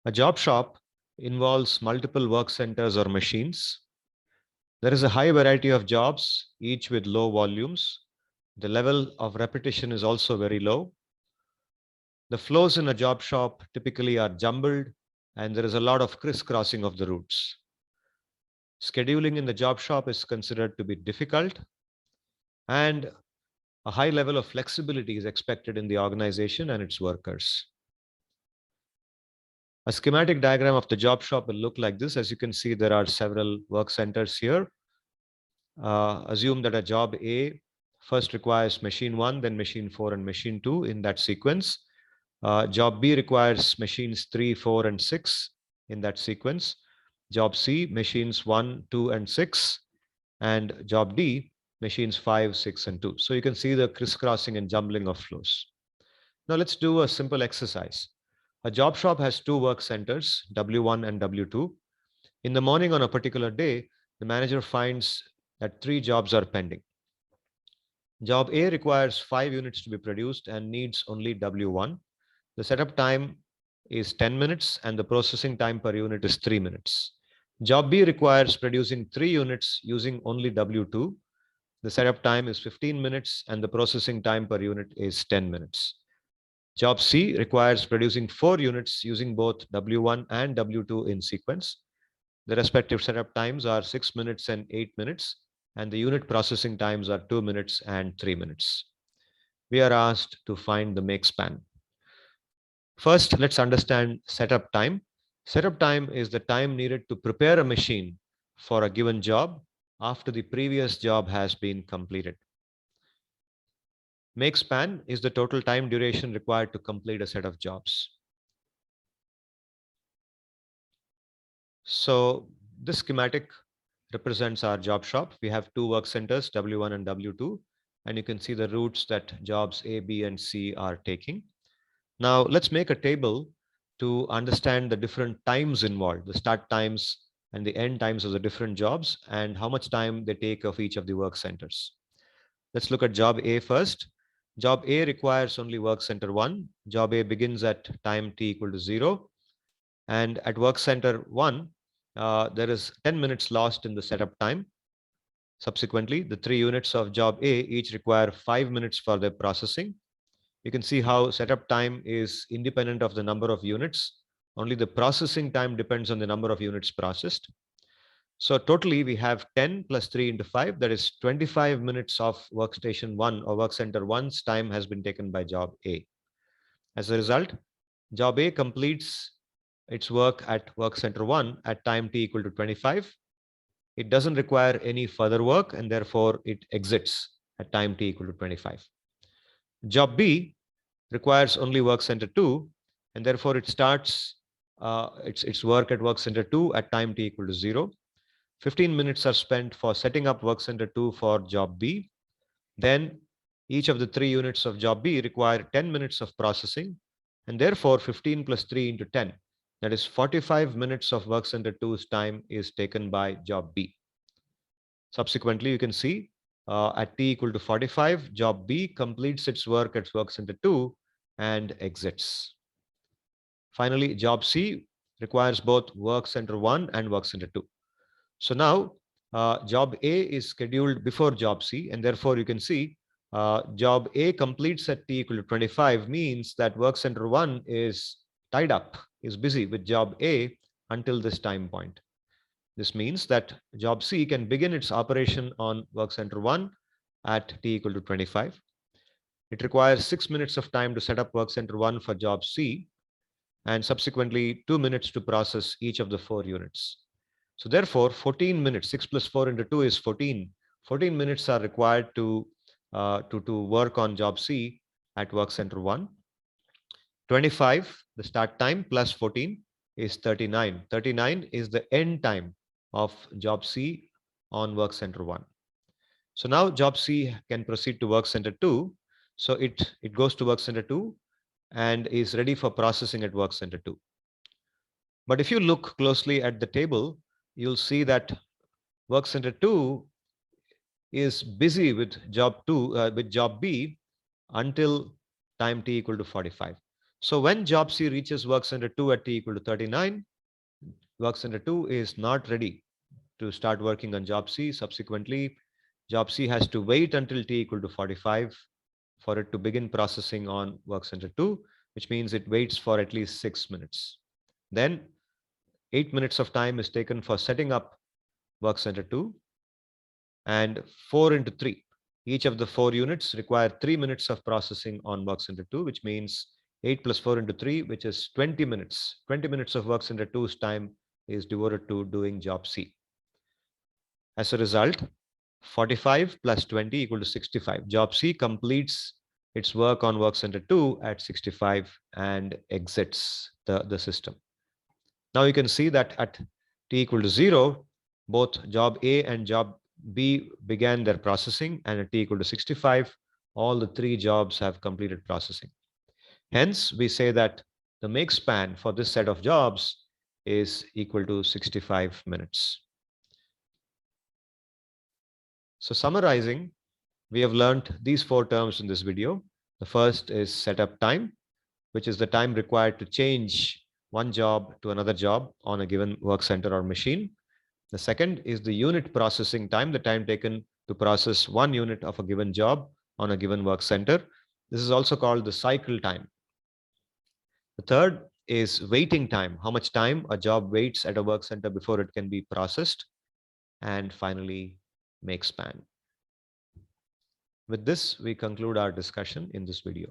A job shop involves multiple work centers or machines. There is a high variety of jobs, each with low volumes. The level of repetition is also very low. The flows in a job shop typically are jumbled, and there is a lot of crisscrossing of the routes. Scheduling in the job shop is considered to be difficult, and a high level of flexibility is expected in the organization and its workers. A schematic diagram of the job shop will look like this. As you can see, there are several work centers here. Assume that a job A first requires machine 1, then machine 4 and machine 2 in that sequence. Job B requires machines 3, 4 and 6 in that sequence. Job C, machines 1, 2 and 6. And job D, machines 5, 6 and 2. So you can see the crisscrossing and jumbling of flows. Now let's do a simple exercise. A job shop has two work centers, W1 and W2. In the morning on a particular day, the manager finds that 3 jobs are pending. Job A requires 5 units to be produced and needs only W1. The setup time is 10 minutes and the processing time per unit is 3 minutes. Job B requires producing 3 units using only W2. The setup time is 15 minutes and the processing time per unit is 10 minutes. Job C requires producing 4 units using both W1 and W2 in sequence. The respective setup times are 6 minutes and 8 minutes, and the unit processing times are 2 minutes and 3 minutes. We are asked to find the make span. First, let's understand setup time. Setup time is the time needed to prepare a machine for a given job after the previous job has been completed. Make span is the total time duration required to complete a set of jobs. So this schematic represents our job shop. We have two work centers, W1 and W2, and you can see the routes that jobs A, B, and C are taking. Now let's make a table to understand the different times involved, the start times and the end times of the different jobs and how much time they take of each of the work centers. Let's look at job A first. Job A requires only work center 1. Job A begins at time t equal to 0. And at work center 1, there is 10 minutes lost in the setup time. Subsequently, the 3 units of job A each require 5 minutes for their processing. You can see how setup time is independent of the number of units. Only the processing time depends on the number of units processed. So totally we have 10 plus 3 into 5, that is 25 minutes of workstation 1 or work center 1's time has been taken by job A. As a result, job A completes its work at work center 1 at time t equal to 25. It doesn't require any further work and therefore it exits at time t equal to 25. Job B requires only work center 2 and therefore it starts its work at work center 2 at time t equal to 0. 15 minutes are spent for setting up work center 2 for job B. Then each of the 3 units of job B require 10 minutes of processing, and therefore 15 plus 3 into 10, that is 45 minutes of work center 2's time is taken by job B. Subsequently, you can see at t equal to 45, job B completes its work at work center 2 and exits. Finally, job C requires both work center 1 and work center 2. So now job A is scheduled before job C, and therefore you can see job A completes at t equal to 25 means that work center 1 is tied up, is busy with job A until this time point. This means that job C can begin its operation on work center 1 at t equal to 25. It requires 6 minutes of time to set up work center 1 for job C and subsequently 2 minutes to process each of the 4 units. So therefore, 14 minutes, 6 plus 4 into 2 is 14. 14 minutes are required to work on job C at work center 1. 25, the start time, plus 14 is 39. 39 is the end time of job C on work center 1. So now job C can proceed to work center 2. So it goes to work center 2 and is ready for processing at work center 2. But if you look closely at the table, you'll see that work center 2 is busy with job 2 with job B until time t equal to 45. So when job C reaches work center 2 at t equal to 39, work center 2 is not ready to start working on job C. Subsequently, job C has to wait until t equal to 45 for it to begin processing on work center 2, which means it waits for at least 6 minutes. Then 8 minutes of time is taken for setting up work center 2 and 4 into 3. Each of the 4 units require 3 minutes of processing on work center 2, which means 8 plus 4 into 3, which is 20 minutes. 20 minutes of work center 2's time is devoted to doing job C. As a result, 45 plus 20 equal to 65. Job C completes its work on work center 2 at 65 and exits the system. Now you can see that at t equal to 0, both job A and job B began their processing, and at t equal to 65, all the 3 jobs have completed processing. Hence, we say that the make span for this set of jobs is equal to 65 minutes. So summarizing, we have learned these 4 terms in this video. The first is setup time, which is the time required to change one job to another job on a given work center or machine. The second is the unit processing time, the time taken to process one unit of a given job on a given work center. This is also called the cycle time. The third is waiting time, how much time a job waits at a work center before it can be processed. And finally, make span. With this, we conclude our discussion in this video.